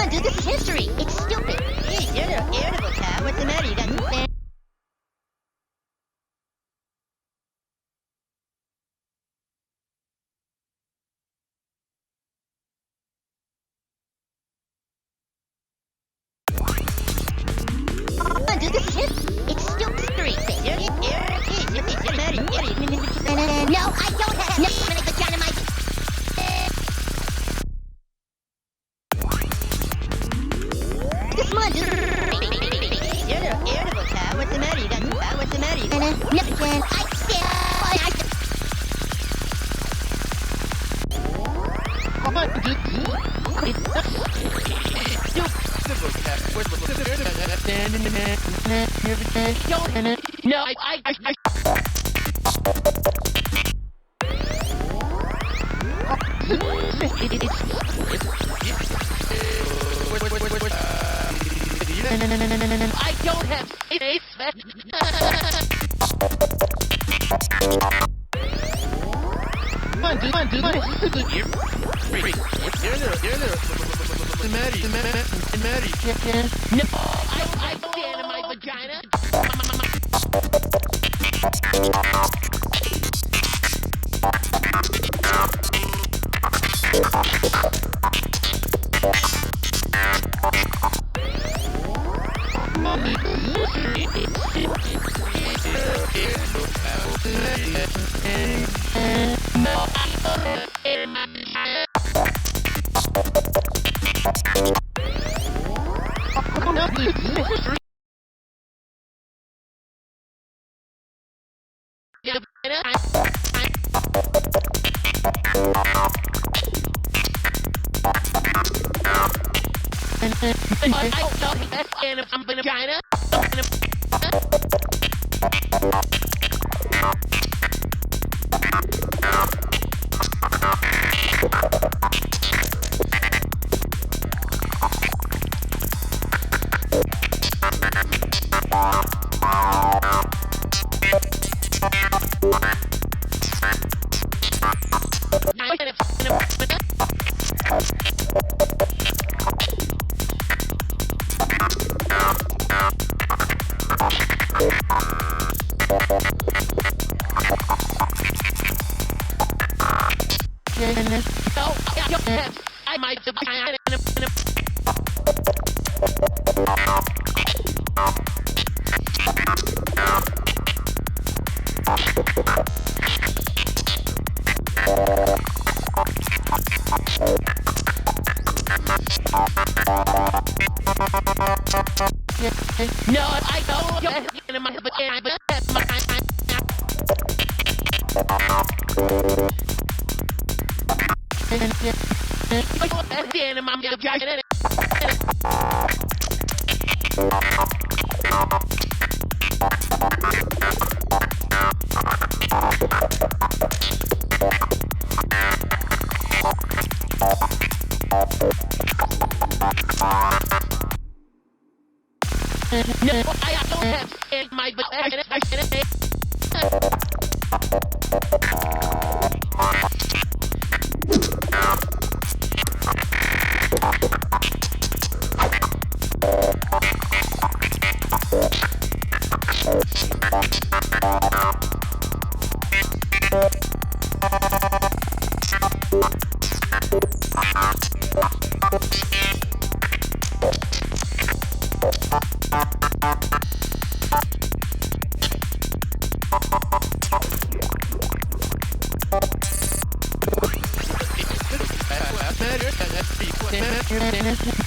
on, dude, this is history. It's stupid. Hey, you're the irritable cat. What's the matter? You got some sand? Come on, dude, this is history. It's stupid. You're the No, I don't have no vagina, my... Come on, dude. You're the irritable cat. What's the matter? You got some cat? What's the matter? You got No, Come on, dude. No, I. I don't have space. Come on, dude. This is a good year. No, I stand in my vagina. No, I don't. No, I don't have in my vagina.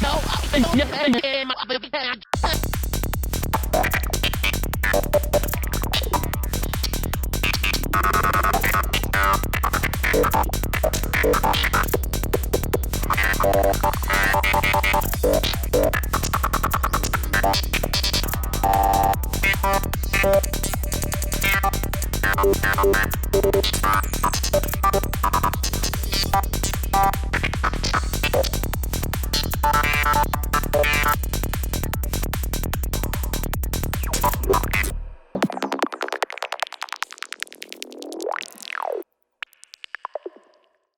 No, I don't have